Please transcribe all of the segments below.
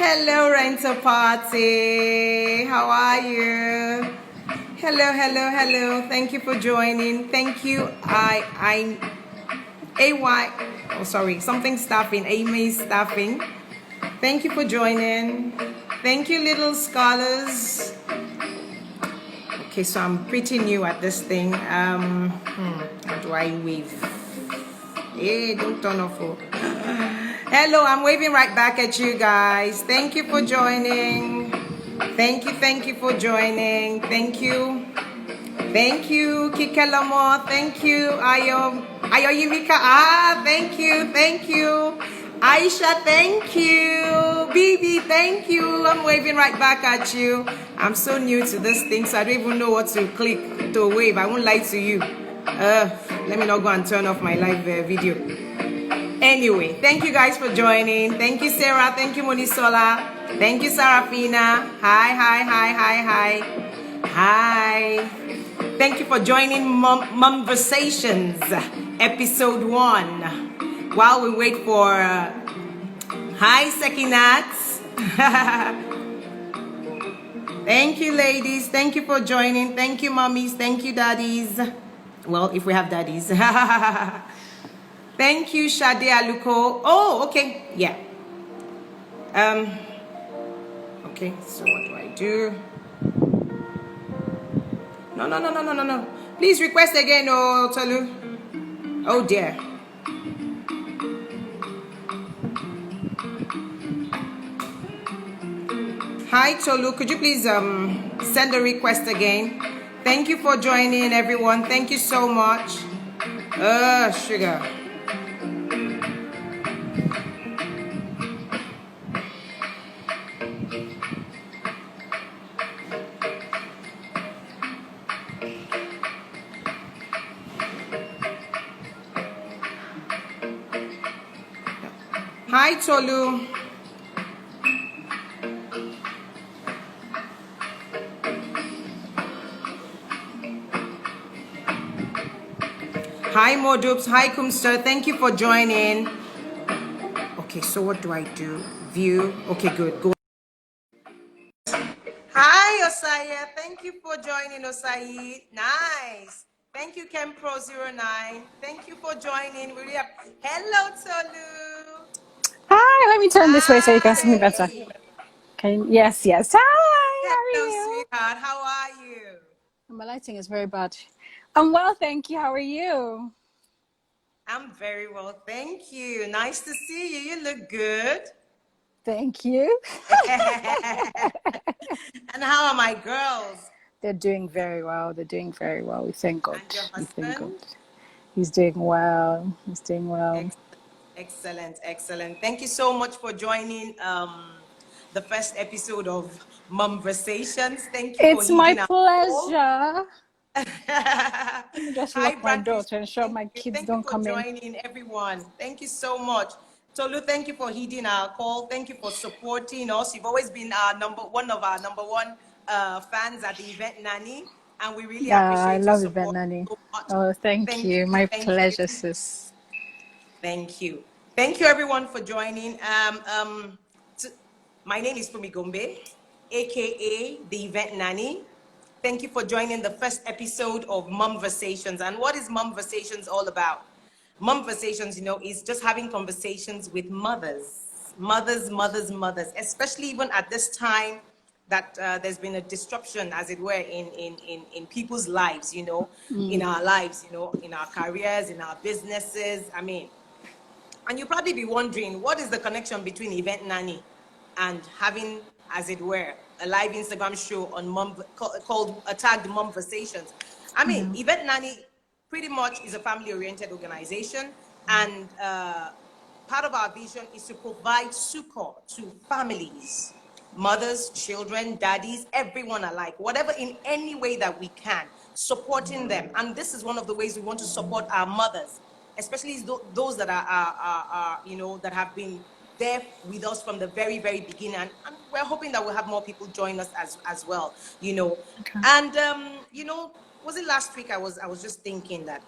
Hello, Renter Party. How are you? Hello, hello, hello. Thank you for joining. Thank you. Oh, sorry, something staffing. Amy staffing. Thank you for joining. Thank you, little scholars. Okay, so I'm pretty new at this thing. How do I wave? Hey, don't turn off. Hello, I'm waving right back at you guys. Thank you for joining. Thank you for joining. Thank you. Thank you, Kikelamo. Thank you, Ayoyimika. Thank you. Aisha, thank you. Bibi, thank you. I'm waving right back at you. I'm so new to this thing, so I don't even know what to click to wave. I won't lie to you. Let me not go and turn off my live video. Anyway, thank you guys for joining. Thank you, Sarah. Thank you, Monisola. Thank you, Sarafina. Hi. Thank you for joining Mom Versations, episode 1. While we wait for hi, Sekinats. Thank you, ladies. Thank you for joining. Thank you, mommies. Thank you, daddies. Well, if we have daddies. Thank you, Shade Aluko. Oh, okay. Yeah. Okay, so what do I do? No. Please request again, oh, Tolu. Oh, dear. Hi, Tolu. Could you please send a request again? Thank you for joining, everyone. Thank you so much. Sugar. Hi, Tolu. Hi, Modoops. Hi, Kumster. Thank you for joining. Okay, so what do I do? View. Okay, good. Go. Hi, Osaya. Thank you for joining, Osai. Nice. Thank you, Kempro09. Thank you for joining. Hello, Tolu. Hi, let me turn this way so you can see me better. Okay, yes. Hi, how are Hello, you? sweetheart. How are you? My lighting is very bad. I'm well, thank you. How are you? I'm very well, thank you. Nice to see you. You look good. Thank you. And how are my girls? They're doing very well. We thank God. And your We thank God. husband? He's doing well. Excellent. Thank you so much for joining the first episode of Mom Versations. Thank you for It's my heeding our call. pleasure. Let me just Hi, lock my Brad door Christian. to ensure my kids Thank you don't for come in. joining, everyone. Thank you so much. Tolu, thank you for heeding our call. Thank you for supporting us. You've always been one of our number one fans at the event, Nanny, and we really appreciate I your love support Nanny. so much. Oh, thank you. My pleasure, sis. Thank you. Thank you, everyone, for joining. My name is Funmi Gombe, aka the Event Nanny. Thank you for joining the first episode of Mom Versations. And what is Mom Versations all about? Mom Versations, is just having conversations with mothers, especially even at this time that there's been a disruption, as it were, in people's lives, in our lives, in our careers, in our businesses. And you'll probably be wondering, what is the connection between Event Nanny and having, as it were, a live Instagram show on called tagged Mom Versations? Event Nanny pretty much is a family-oriented organization, and part of our vision is to provide succor to families, mothers, children, daddies, everyone alike, whatever, in any way that we can, supporting them. And this is one of the ways we want to support our mothers, especially those that are that have been there with us from the very, very beginning. And we're hoping that we'll have more people join us as well, Okay. And, was it last week I was just thinking that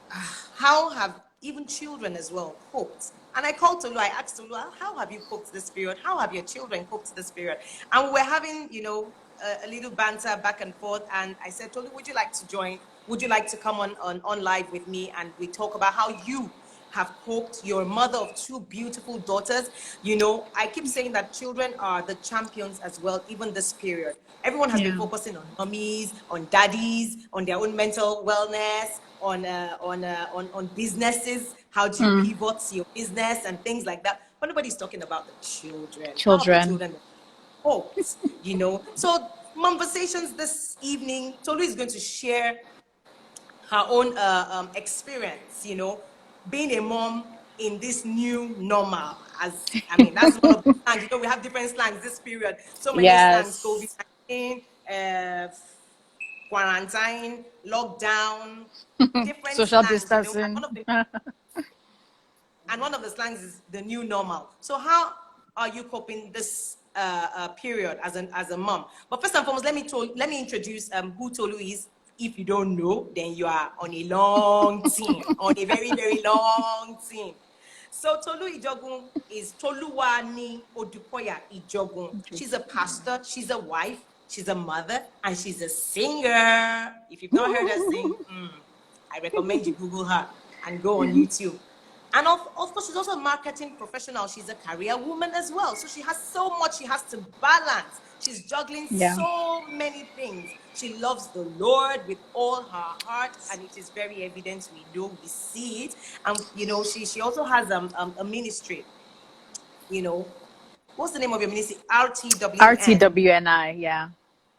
how have even children as well coped And I called Tolu, I asked Tolu, how have you coped this period? How have your children coped this period? And we're having, a little banter back and forth. And I said, Tolu, would you like to join? Would you like to come on live with me? And we talk about how you have coped, you're a mother of two beautiful daughters. I keep saying that children are the champions as well, even this period. Everyone has been focusing on mummies, on daddies, on their own mental wellness, on businesses. How do you pivot your business and things like that? But nobody's talking about the children. How have the children coped? So Momversations this evening, Tolu is going to share her own experience, being a mom in this new normal. That's one of the slangs. We have different slangs this period. So many slangs: COVID-19, quarantine, lockdown, different social slangs. distancing. And one of the slangs is the new normal. So how are you coping this period as a mom? But first and foremost, let me introduce who Tolu is. If you don't know, then you are on a long team, on a very, very long team. So Tolu Ijogun is Tolu Odukoya-Ijogun. She's a pastor, she's a wife, she's a mother, and she's a singer. If you've not heard her sing, I recommend you Google her and go on YouTube. And of course, she's also a marketing professional. She's a career woman as well. So she has so much she has to balance. She's juggling so many things. She loves the Lord with all her heart, and it is very evident. We know, we see it. And she also has a ministry. What's the name of your ministry? RTWNI, yeah.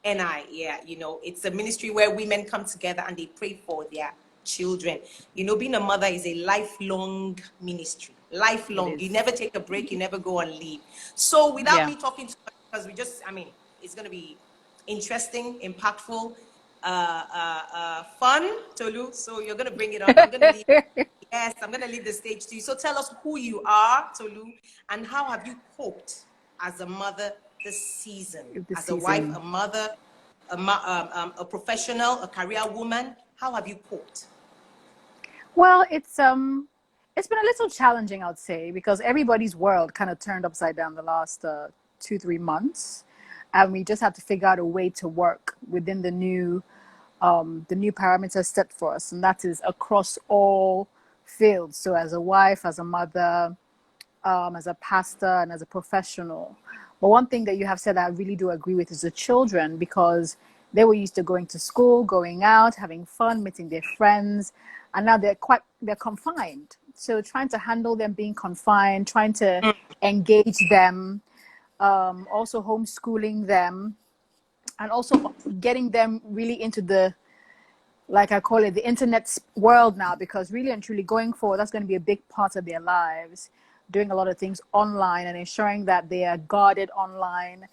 NI, yeah. It's a ministry where women come together and they pray for their children. Being a mother is a lifelong ministry. Lifelong. You never take a break. You never go on leave. So without me talking too much, because it's going to be interesting, impactful, fun, Tolu. So you're going to bring it on. I'm going to leave the stage to you. So tell us who you are, Tolu, and how have you coped as a mother this season? As a wife, a mother, a professional, a career woman. How have you coped? Well, it's been a little challenging, I'd say, because everybody's world kind of turned upside down the last 2-3 months, and we just have to figure out a way to work within the new parameters set for us, and that is across all fields. So, as a wife, as a mother, as a pastor, and as a professional. But one thing that you have said that I really do agree with is the children, because they were used to going to school, going out, having fun, meeting their friends, and now they're confined. So trying to handle them being confined, trying to engage them, also homeschooling them, and also getting them really into the, like I call it, the internet world now, because really and truly going forward, that's going to be a big part of their lives, doing a lot of things online and ensuring that they are guarded online,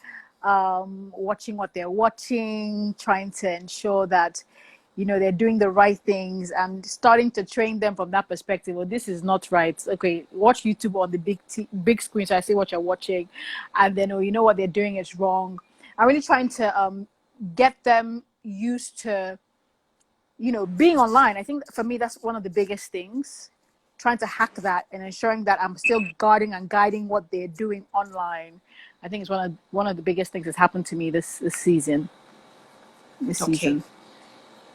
watching what they're watching, trying to ensure that, they're doing the right things, and starting to train them from that perspective. Well, this is not right. Okay, watch YouTube on the big screen so I see what you're watching. And then, what they're doing is wrong. I'm really trying to get them used to, being online. I think for me, that's one of the biggest things. Trying to hack that and ensuring that I'm still guarding and guiding what they're doing online. I think it's one of the biggest things that's happened to me this season. Season.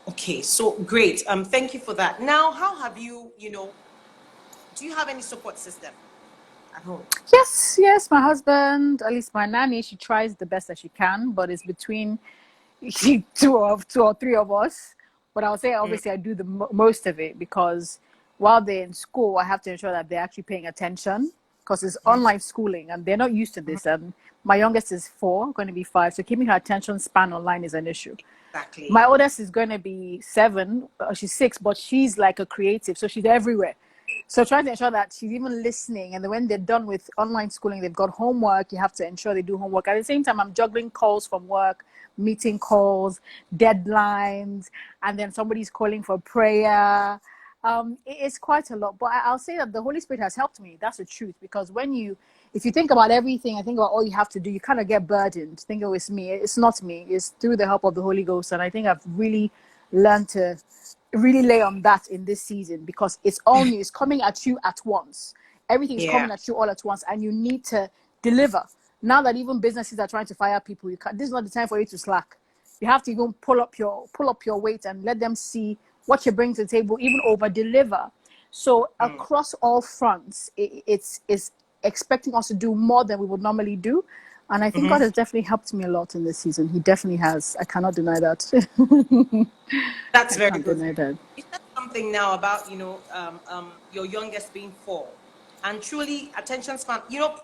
Okay, so great. Thank you for that. Now, how have you, do you have any support system at home? Yes, my husband, at least my nanny, she tries the best that she can, but it's between two or three of us. But I'll say, obviously, I do the most of it, because while they're in school, I have to ensure that they're actually paying attention, because it's online schooling and they're not used to this. And my youngest is 4, going to be 5. So keeping her attention span online is an issue. Exactly. My oldest is going to be 7. She's 6, but she's like a creative. So she's everywhere. So trying to ensure that she's even listening. And then when they're done with online schooling, they've got homework. You have to ensure they do homework. At the same time, I'm juggling calls from work, meeting calls, deadlines, and then somebody's calling for prayer. It's quite a lot, but I'll say that the Holy Spirit has helped me. That's the truth, because if you think about everything, I think about all you have to do, you kind of get burdened. Think, oh, it's me. It's not me. It's through the help of the Holy Ghost. And I think I've really learned to really lay on that in this season, because it's all new. It's coming at you at once. Everything is coming at you all at once, and you need to deliver. Now that even businesses are trying to fire people, this is not the time for you to slack. You have to even pull up your weight and let them see what you bring to the table, even over deliver. So across all fronts, it's expecting us to do more than we would normally do. And I think God has definitely helped me a lot in this season. He definitely has. I cannot deny that. That's I very can't good. deny that. You said something now about, your youngest being 4. And truly, attention span,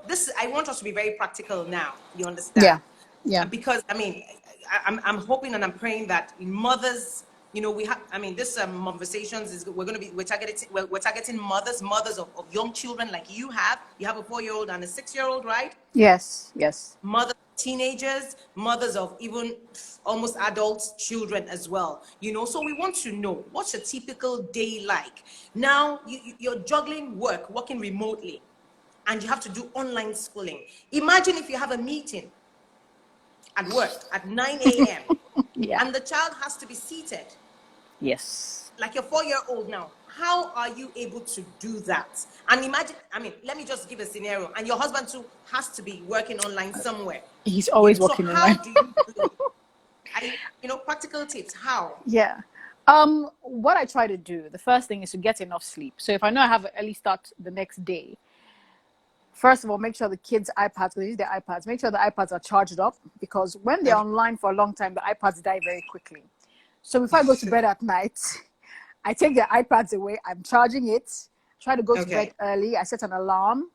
this, I want us to be very practical now. You Yeah. understand? Yeah. Because, I'm hoping and I'm praying that mothers, we have, this Momversations is, we're targeting mothers of young children like you have. You have a 4-year-old and a 6-year-old, right? Yes. Yes. Mothers, teenagers, mothers of even almost adult children as well. So we want to know, what's a typical day like? Now you're juggling working remotely, and you have to do online schooling. Imagine if you have a meeting at work at 9 a.m. Yeah. and the child has to be seated, Yes. like your 4-year-old now. How are you able to do that? And imagine, let me just give a scenario. And your husband too has to be working online somewhere. He's always So working how online. do you do it? Practical tips, how? Yeah. What I try to do, the first thing is to get enough sleep. So if I know I have an early start the next day, first of all, make sure the kids' iPads, because they use their iPads, make sure the iPads are charged up, because when they're online for a long time, the iPads die very quickly. So before I go to bed at night, I take the iPads away, I'm charging it, try to go to bed early, I set an alarm.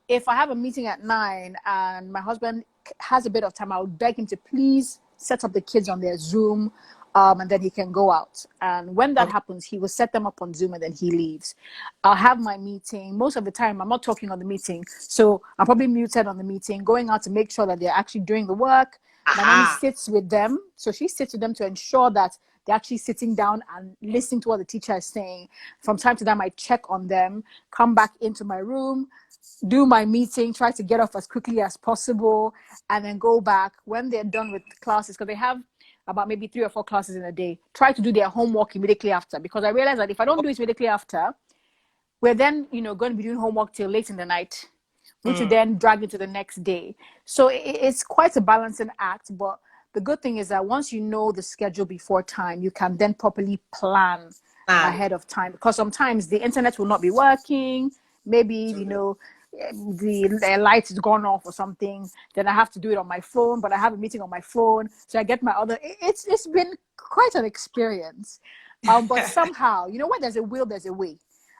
If I have a meeting at 9 and my husband has a bit of time, I would beg him to please set up the kids on their Zoom, and then he can go out. And when that happens, he will set them up on Zoom and then he leaves. I'll have my meeting. Most of the time, I'm not talking on the meeting. So I'm probably muted on the meeting, going out to make sure that they're actually doing the work. My nanny sits with them. So she sits with them to ensure that they're actually sitting down and listening to what the teacher is saying. From time to time, I check on them, come back into my room, do my meeting, try to get off as quickly as possible, and then go back when they're done with classes, because they have about maybe 3 or 4 classes in a day. Try to do their homework immediately after, because I realize that if I don't do it immediately after, we're then going to be doing homework till late in the night, which will then drag into the next day. So it's quite a balancing act. But the good thing is that once you know the schedule before time, you can then properly plan ahead of time, because sometimes the internet will not be working. Maybe the light is gone off or something, then I have to do it on my phone, but I have a meeting on my phone, so I get my other. It's been quite an experience, but somehow, when there's a will, there's a way.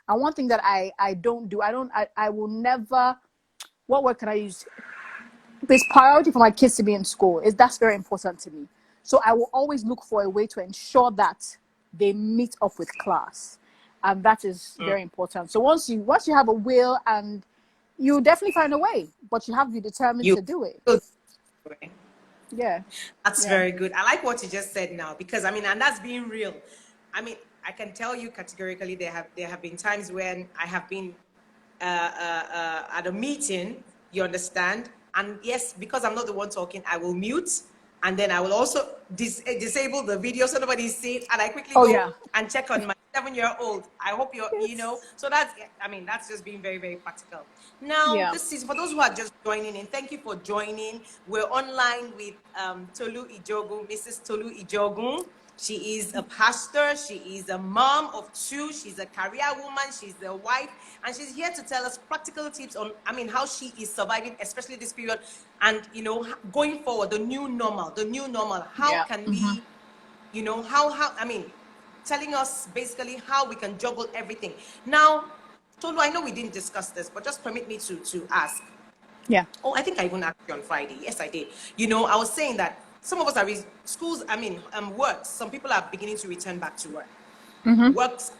And one thing that I don't do, I will never, what word can I use? There's priority for my kids to be in school. That's very important to me. So I will always look for a way to ensure that they meet up with class. And that is very important. So once you have a will, and you definitely find a way, but you have to be determined to do it. Yeah. That's very good. I like what you just said now, because and that's being real. I can tell you categorically, there have been times when I have been at a meeting, you understand, and yes, because I'm not the one talking, I will mute, and then I will also disable the video so nobody's seen, and I quickly go and check on my 7-year-old. I hope so that's just being very, very practical. Now, this is for those who are just joining in. Thank you for joining. We're online with Tolu Ijogun, Mrs. Tolu Ijogun. She is a pastor. She is a mom of 2. She's a career woman. She's a wife. And she's here to tell us practical tips on, how she is surviving, especially this period. And, going forward, the new normal. How can we, telling us basically how we can juggle everything. Now, Tolu, I know we didn't discuss this, but just permit me to ask. Yeah. Oh, I think I even asked you on Friday. Yes, I did. I was saying that some of us are schools. Works. Some people are beginning to return back to work. Works.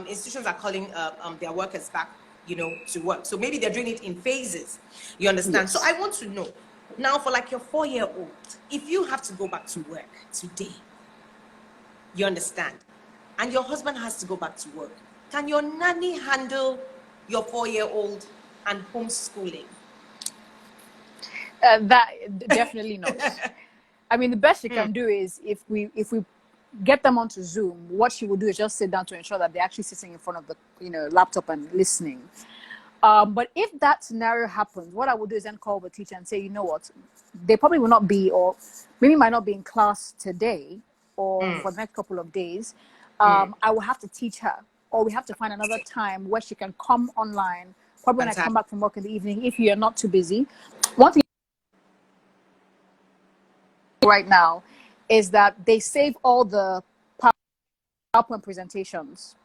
Institutions are calling their workers back, to work. So maybe they're doing it in phases. You understand? Yes. So I want to know now, for like your 4-year-old, if you have to go back to work today, you understand, and your husband has to go back to work, can your nanny handle your 4-year-old and homeschooling? That definitely not. The best you can do is, if we get them onto Zoom, what she will do is just sit down to ensure that they're actually sitting in front of the laptop and listening. But if that scenario happens, what I would do is then call the teacher and say, you know what, they probably will not be, or maybe might not be in class today or for the next couple of days. I will have to teach her, or we have to find another time where she can come online, probably when I come back from work in the evening, if you're not too busy. One thing right now is that they save all the PowerPoint presentations.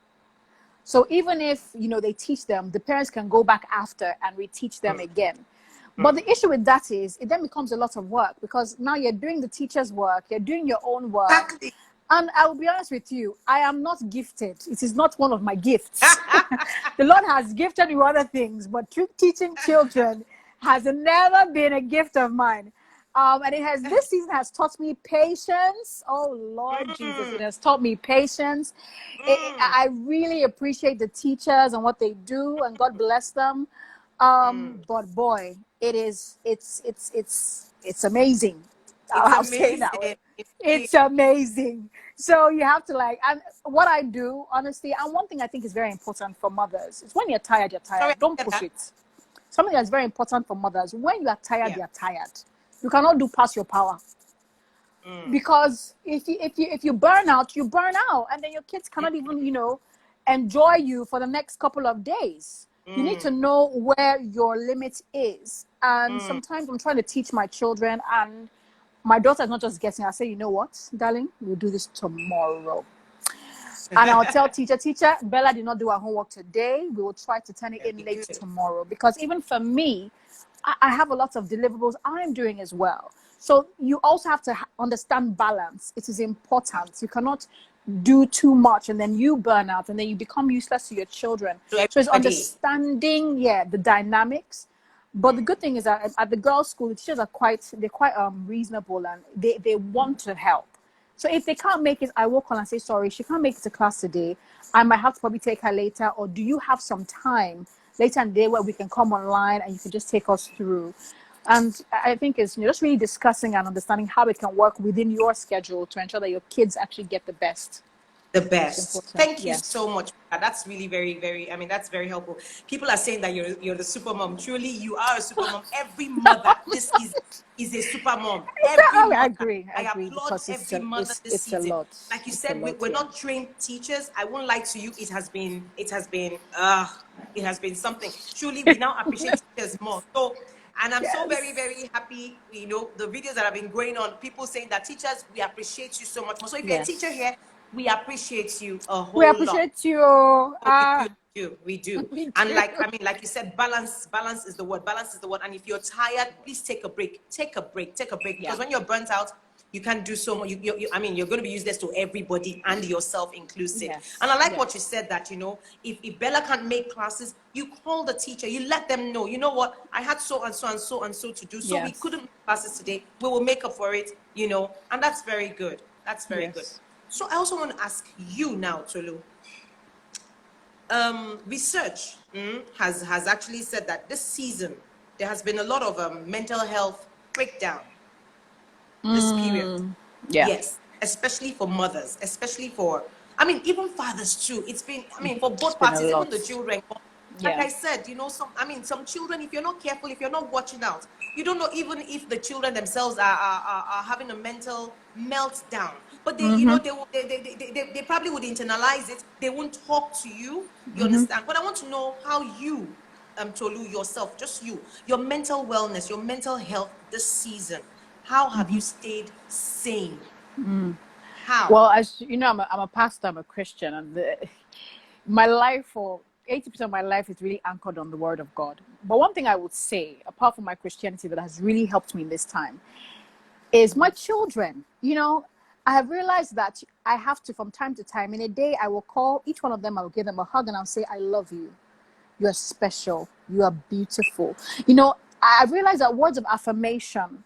So even if, you know, they teach them, the parents can go back after and reteach them again. But the issue with that is it then becomes a lot of work, because now you're doing the teacher's work, you're doing your own work. Exactly. And I will be honest with you, I am not gifted. It is not one of my gifts. The Lord has gifted me with other things, but teaching children has never been a gift of mine. And this season has taught me patience. Oh, Lord Jesus, it has taught me patience. I really appreciate the teachers and what they do, and God bless them. But boy, it's amazing. I'll say it that way. It's amazing. So you have to and what I do, honestly, and one thing I think is very important for mothers is when you're tired, you're tired. Sorry, Don't push it. Something that's very important for mothers, when you are tired, you're tired. You cannot do past your power. Because if you burn out, you burn out, and then your kids cannot even, you know, enjoy you for the next couple of days. You need to know where your limit is. And sometimes I'm trying to teach my children, and my daughter's not just guessing. I say, you know what, darling, we'll do this tomorrow. And I'll tell teacher, Bella did not do her homework today. We will try to turn it in late tomorrow. Because even for me, I have a lot of deliverables I'm doing as well. So you also have to understand balance. It is important. You cannot do too much and then you burn out and then you become useless to your children. So it's understanding, the dynamics. But the good thing is that at the girls' school, the teachers are quite reasonable, and they want to help. So if they can't make it, I will call and say, sorry, she can't make it to class today. I might have to probably take her later. Or do you have some time later in the day where we can come online and you can just take us through? And I think it's just really discussing and understanding how it can work within your schedule to ensure that your kids actually get the best. The best. Thank you so much. That's really very, very, I mean, that's very helpful. People are saying that you're the super mom. Truly, you are a super mom. Every mother, this is a super mom. I agree. I applaud every mother this season. Like you said, we're not trained teachers. I won't lie to you. It has been something. Truly, we now appreciate teachers more. So, and I'm so very, very happy, you know, the videos that have been going on, people saying that teachers, we appreciate you so much more. So if you're a teacher here, we appreciate you a whole lot. We appreciate you. We do. And like you said, balance is the word. Balance is the word. And if you're tired, please take a break. Take a break. Because when you're burnt out, you can't do so much. You're going to be useless to everybody, and yourself inclusive. Yes. And I like what you said, that, you know, if Bella can't make classes, you call the teacher, you let them know, you know what, I had so and so and so and so to do, so we couldn't make classes today. We will make up for it, you know, and that's very good. That's very good. So I also want to ask you now, Tolu. Research has actually said that this season there has been a lot of mental health breakdown this period. Yes, especially for mothers, especially for, I mean, even fathers too. It's been, I mean, for both parties, even the children. Like I said, you know, some children, if you're not careful, if you're not watching out, you don't know even if the children themselves are having a mental meltdown. But they, you know, they probably would internalize it. They won't talk to you. You understand? But I want to know how you, Tolu, yourself, just you, your mental wellness, your mental health this season. How have you stayed sane? How? Well, as you know, I'm a pastor, I'm a Christian, and my life, for 80% of my life, is really anchored on the Word of God. But one thing I would say, apart from my Christianity, that has really helped me in this time is my children. You know, I have realized that I have to, from time to time, in a day, I will call each one of them, I will give them a hug, and I'll say, I love you. You are special. You are beautiful. You know, I realized that words of affirmation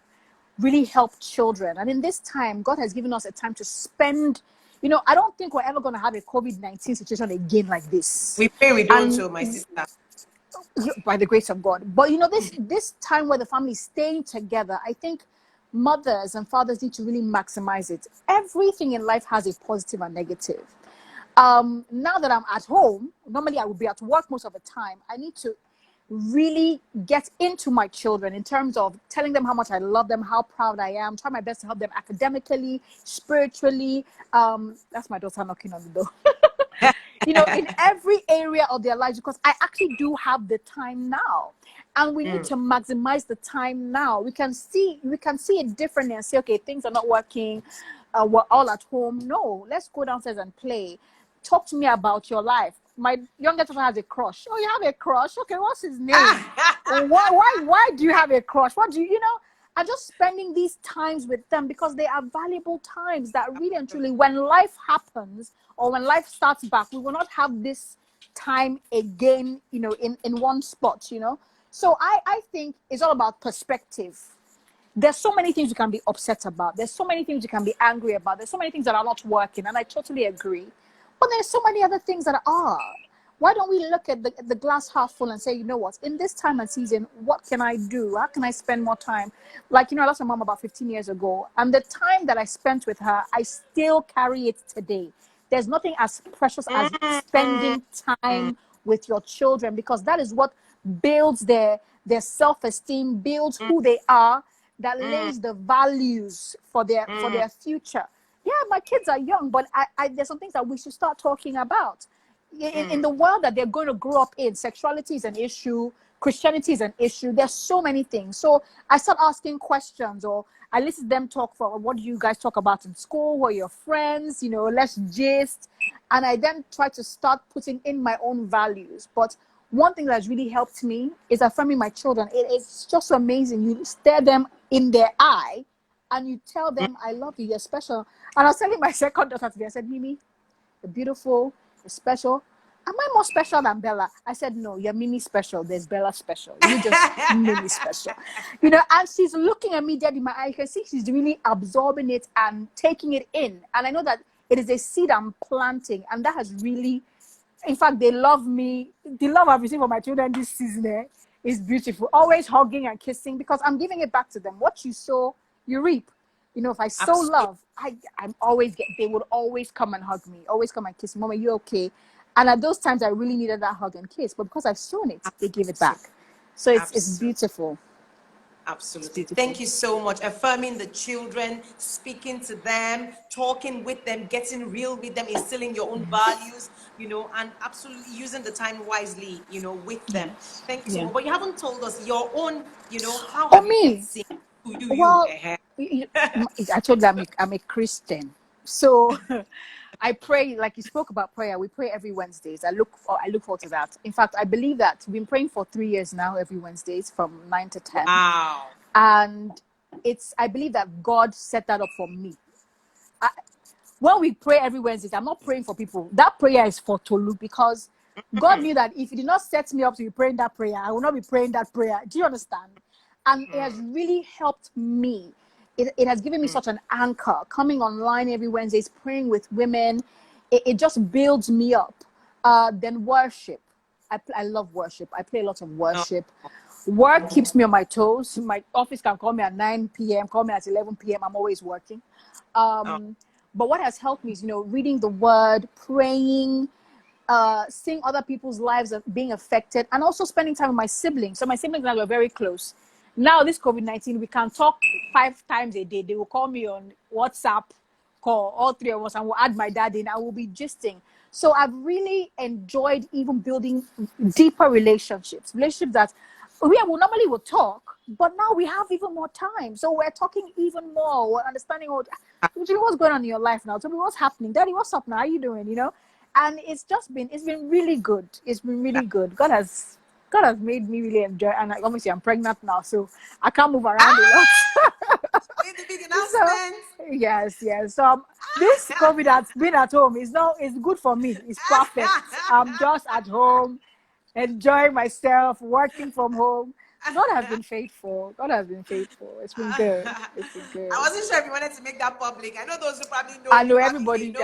really help children. And in this time, God has given us a time to spend, you know, I don't think we're ever going to have a COVID-19 situation again like this. We pray we don't, so my sister. By the grace of God. But, you know, this time where the family is staying together, I think mothers and fathers need to really maximize it. Everything in life has a positive and negative. Now that I'm at home, normally I would be at work most of the time. I need to really get into my children in terms of telling them how much I love them, how proud I am, try my best to help them academically, spiritually. That's my daughter knocking on the door. In every area of their lives, because I actually do have the time now. And we need to maximize the time now. We can see it differently and say, okay, things are not working. We're all at home. No, let's go downstairs and play. Talk to me about your life. My youngest daughter has a crush. Oh, you have a crush? Okay, what's his name? Why do you have a crush? What do you know? I'm just spending these times with them because they are valuable times that really and truly, when life happens or when life starts back, we will not have this time again, in one spot, So I think it's all about perspective. There's so many things you can be upset about. There's so many things you can be angry about. There's so many things that are not working, and I totally agree. But there's so many other things that are. Why don't we look at the glass half full and say, you know what, in this time and season, what can I do? How can I spend more time? Like, I lost my mom about 15 years ago, and the time that I spent with her, I still carry it today. There's nothing as precious as spending time with your children, because that is what builds their self-esteem, builds who they are, that lays the values for their future. Yeah, my kids are young, but there's some things that we should start talking about. In the world that they're going to grow up in, sexuality is an issue, Christianity is an issue. There's so many things. So I start asking questions, or I listen to them talk for what do you guys talk about in school, who are your friends, let's gist. And I then try to start putting in my own values. But one thing that's really helped me is affirming my children. It's just amazing. You stare them in their eye and you tell them, I love you, you're special. And I was telling my second daughter today, I said, Mimi, you're beautiful, you're special. Am I more special than Bella? I said, no, you're Mimi special. There's Bella special. You just Mimi special. And she's looking at me dead in my eye. You can see she's really absorbing it and taking it in. And I know that it is a seed I'm planting. And that has really, in fact, they love me. The love I've received from my children this season is beautiful. Always hugging and kissing, because I'm giving it back to them. What you sow, you reap. If I sow love, they would always come and hug me, always come and kiss me. Mom, are you okay? And at those times, I really needed that hug and kiss. But because I've sown it, they give it back. So it's beautiful. Absolutely. It's beautiful. Thank you so much. Affirming the children, speaking to them, talking with them, getting real with them, instilling your own values, and absolutely using the time wisely, with them. Thank you so much. But you haven't told us your own, how have you been seeing? Well, I told you I'm a Christian. So I pray, like you spoke about prayer. We pray every Wednesdays. I look forward to that. In fact, I believe that we've been praying for 3 years now, every Wednesdays from 9 to 10. Wow. And I believe that God set that up for me. When we pray every Wednesdays, I'm not praying for people. That prayer is for Tolu, because God knew that if He did not set me up to be praying that prayer, I will not be praying that prayer. Do you understand? And it has really helped me. It has given me such an anchor. Coming online every Wednesdays, praying with women, it just builds me up. Then worship. I love worship. I play a lot of worship. Work keeps me on my toes. My office can call me at 9 p.m., call me at 11 p.m. I'm always working. But what has helped me is, reading the word, praying, seeing other people's lives being affected, and also spending time with my siblings. So my siblings and I were very close. Now, this COVID-19, we can talk 5 times a day. They will call me on WhatsApp call, all 3 of us, and we'll add my dad in. I will be gisting. So I've really enjoyed even building deeper relationships that we normally would talk, but now we have even more time. So we're talking even more. We're understanding what's going on in your life now. Tell me what's happening. Daddy, what's up now? How are you doing? And it's been really good. It's been really good. God has made me really enjoy, and obviously I'm pregnant now, so I can't move around a lot. The big announcement. So, yes. So this COVID has been at home. It's good for me. It's perfect. I'm just at home, enjoying myself, working from home. God has been faithful. It's been good. I wasn't sure if you wanted to make that public. I know those who probably know. I know everybody.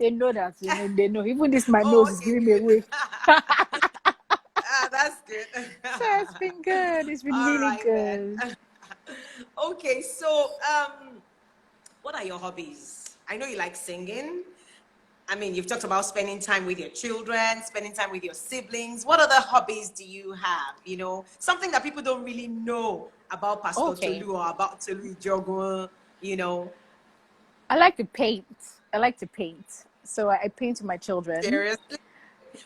They know that. They know. Even this, my nose is giving me away. That's good. So it's been good. It's been really good. Okay, so what are your hobbies? I know you like singing, I mean, you've talked about spending time with your children, spending time with your siblings. What other hobbies do you have? You know, something that people don't really know about Pastor Okay. Tolu or about Tolu Odukoya-Ijogun, you know. I like to paint. I like to paint. So I paint with my children. Seriously?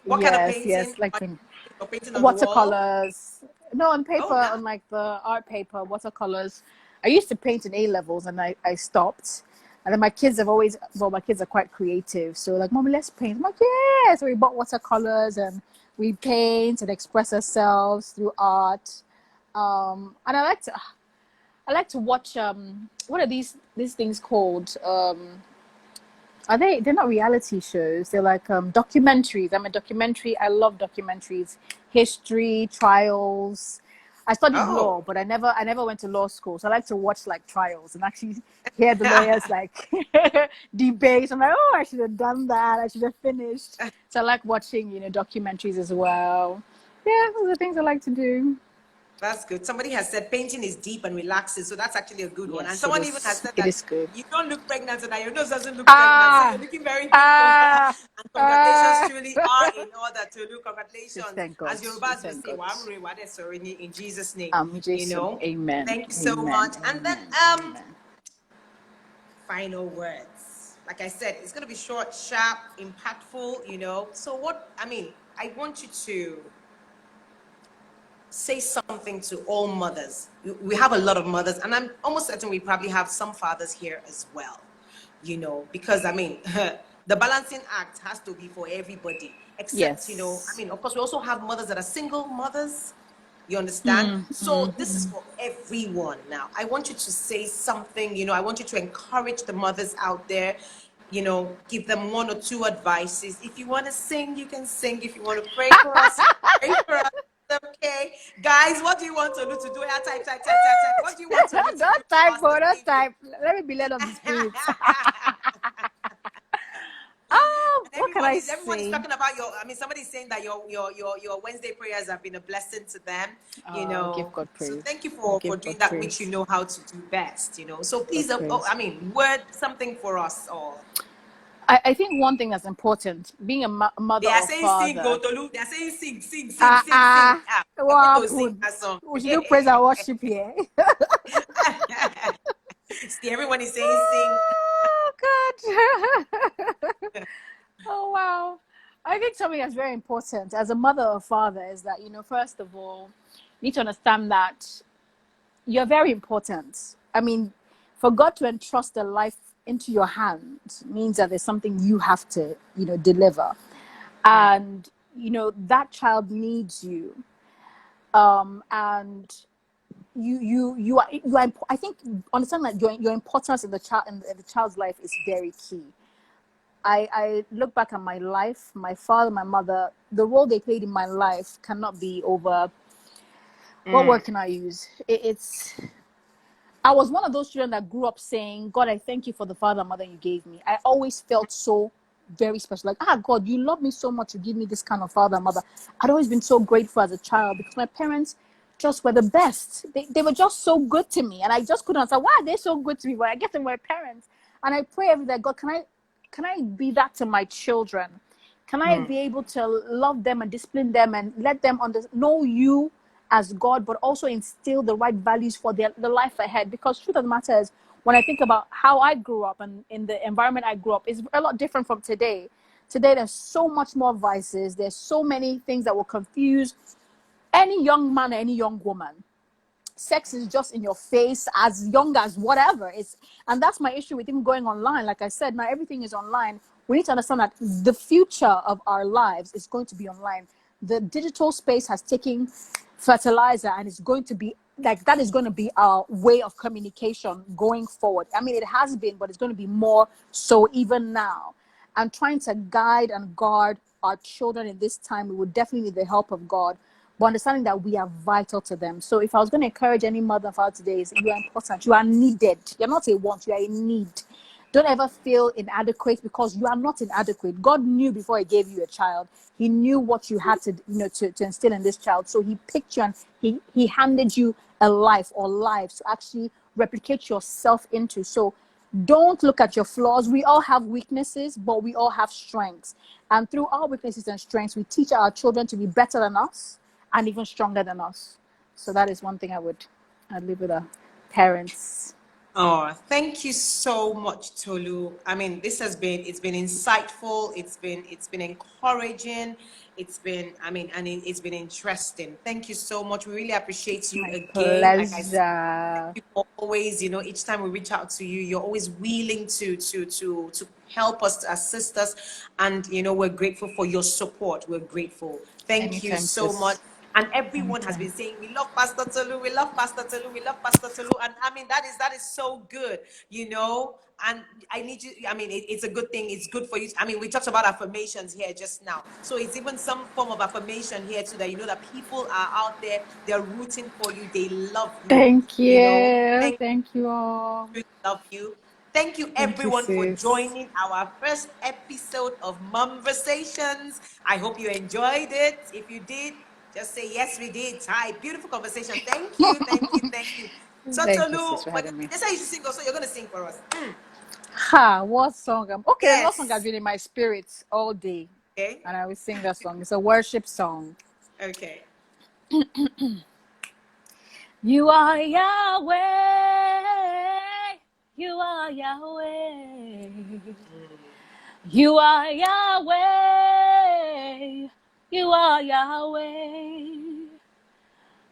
What kind of Yes, painting? yes, like to Or painting on the wall? watercolors. No, on paper, Oh, no. on like the art paper, watercolors. I used to paint in A levels and I stopped. And then my kids have always, well, my kids are quite creative. So like, Mommy, let's paint. I'm like, yeah. So we bought watercolors and we paint and express ourselves through art. And I like to watch, what are these things called? They're not reality shows. They're like documentaries. I'm a documentary. I love documentaries, history, trials. I studied Oh. law, but I never went to law school. So I like to watch like trials and actually hear the lawyers like debate. I'm like, oh, I should have done that. I should have finished. So I like watching, documentaries as well. Yeah, those are the things I like to do. That's good. Somebody has said painting is deep and relaxing, so that's actually a good one. And Yes, it someone even has is. said It that is good. you don't look pregnant, so that your nose doesn't look pregnant. So you're Ah, looking very beautiful. ah, And congratulations ah. truly are in order to do. We Congratulations. thank God. As We Yorubas will thank say, God. "Wamre wade sorry," in Jesus' name. You Jason. know. Amen. Thank you so Amen. much. And then Amen. Amen. final words. Like I said, it's gonna be short, sharp, impactful, you know. So what I mean, I want you to say something to all mothers. We have a lot of mothers, and I'm almost certain we probably have some fathers here as well, you know, because I mean, the balancing act has to be for everybody, except, you know, I Yes. mean, of course, we also have mothers that are single mothers, you understand? So this is Mm. for everyone now. I want you to say something, you know, I want you to encourage the mothers out there, you know, give them one or two advices. If you want to sing, you can sing. If you want to pray for us, you can pray for us. Okay, guys, what do you want Tolu to do? Yeah, type. What do you want Tolu to do Don't for type, us bro. this Don't evening? type. Let me be led of the spirit. What can I Everyone is say? talking about your. I mean, somebody's saying that your Wednesday prayers have been a blessing to them. You Give know, God so praise. thank you I for give God doing that, which you praise. know how to do best. You know, so God please, praise. I mean, word something for us all. I think one thing that's important, being a mother They are or saying sing, go father. Tolu. They are saying sing. Ah, What we're going to sing happened? that song. We should do praise and worship here. See, everyone is saying sing. Oh, God. Oh, wow. I think something that's very important as a mother or father is that, first of all, you need to understand that you're very important. I mean, for God to entrust a life into your hands means that there's something you have to, deliver. And, that child needs you. And you are, I think understand that your importance in the child's life is very key. I look back at my life, my father, my mother, the role they played in my life cannot be over. What word can I use? I was one of those children that grew up saying, God, I thank you for the father and mother you gave me. I always felt so very special. Like, God, you love me so much to give me this kind of father and mother. I'd always been so grateful as a child because my parents just were the best. They were just so good to me. And I just couldn't understand, why are they so good to me? When I get to my parents and I pray every day, God, can I be that to my children? Can I be able to love them and discipline them and let them know you as God, but also instill the right values for the life ahead? Because truth of the matter is, when I think about how I grew up and in the environment I grew up, is a lot different from today. Today, there's so much more vices. There's so many things that will confuse any young man or any young woman. Sex is just in your face as young as whatever. And that's my issue with even going online. Like I said, now everything is online. We need to understand that the future of our lives is going to be online. The digital space has taken fertilizer and it's going to be like that is going to be our way of communication going forward. I mean, it has been, but it's going to be more so even now. And trying to guide and guard our children in this time, we would definitely need the help of God, but understanding that we are vital to them. So if I was going to encourage any mother and father today, is you are important. You are needed. You're not a want, you are a need. Don't ever feel inadequate because you are not inadequate. God knew before he gave you a child. He knew what you had to, to instill in this child. So he picked you and he handed you a life or lives to actually replicate yourself into. So Don't look at your flaws. We all have weaknesses, but we all have strengths. And through our weaknesses and strengths, we teach our children to be better than us and even stronger than us. So that is one thing I'd leave with our parents. Oh, thank you so much, Tolu. I mean, it's been insightful, it's been encouraging, it's been interesting. Thank you so much. We really appreciate you My again. Like I said, pleasure. you for always, each time we reach out to you, you're always willing to help us, to assist us, and we're grateful for your support. We're grateful. Thank you Anytime, so much. sis. And everyone has been Anytime. saying, we love Pastor Tolu, we love Pastor Tolu, we love Pastor Tolu. And I mean, that is so good, And I need you, it's a good thing. It's good for you. I mean, we talked about affirmations here just now. So it's even some form of affirmation here too, that that people are out there, they're rooting for you, they love you, Thank you. Thank Thank you all. you, love you. Thank you Thank you, everyone for sis. joining our first episode of Mom Versations. I hope you enjoyed it. If you did, just say yes, we did. Hi, beautiful conversation. Thank you, thank you, thank you. So Thank you, sis, Tolu, for having me. that's how you should sing also. You're gonna sing for us. Ha, what song? Okay, there's one song that's Yes. been in my spirit all day. Okay. And I will sing that song. It's a worship song. Okay. You are Yahweh. You are Yahweh. You are Yahweh. You are Yahweh.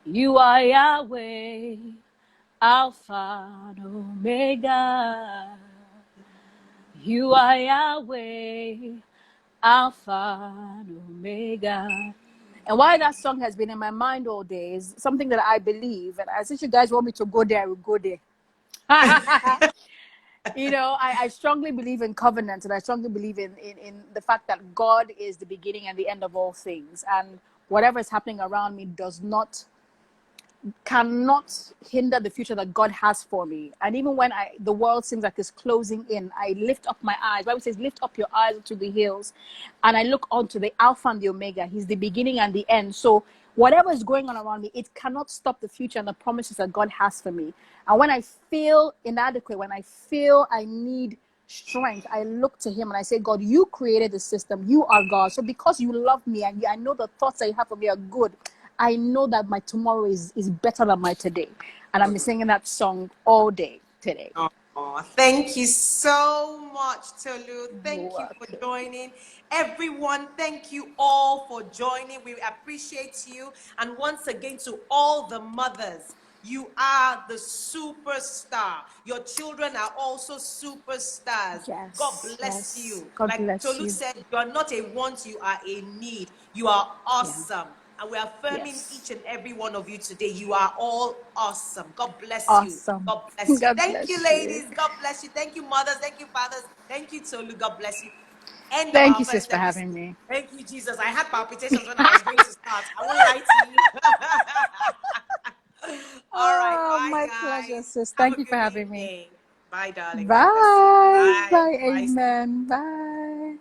You are Yahweh. Alpha and Omega. You are Yahweh. Alpha and Omega. And why that song has been in my mind all day is something that I believe. And as if you guys want me to go there, I will go there. I strongly believe in covenant, and I strongly believe in the fact that God is the beginning and the end of all things. And whatever is happening around me cannot hinder the future that God has for me. And even when the world seems like it's closing in, I lift up my eyes. The Bible says, lift up your eyes to the hills. And I look onto the Alpha and the Omega. He's the beginning and the end. So whatever is going on around me, it cannot stop the future and the promises that God has for me. And when I feel inadequate, when I feel I need strength, I look to him and I say, God, you created the system. You are God. So because you love me and I know the thoughts that you have for me are good, I know that my tomorrow is better than my today. And I'm singing that song all day today. Oh, thank you so much, Tolu. You're Thank you for welcome. joining. Everyone, thank you all for joining. We appreciate you. And once again, to all the mothers, you are the superstar. Your children are also superstars. God Yes, bless yes. you. God Like bless Tolu you. said, you are not a want, you are a need. You are Yeah. awesome. And we are affirming Yes. each and every one of you today. You are all awesome. God bless you. Awesome. God bless you. God Thank you, bless you. ladies. God bless you. Thank you, mothers. Thank you, fathers. Thank you, Tolu. God bless you. End of Thank our you, sis, first for having episode. me. Thank you, Jesus. I had palpitations when I was going to start. I won't lie to you. All right. Oh, Bye, my pleasure, guys. sis. Have Thank a you for good having me. evening. Bye, darling. God bless you. Bye. Bye. Bye. Bye. Amen. Bye.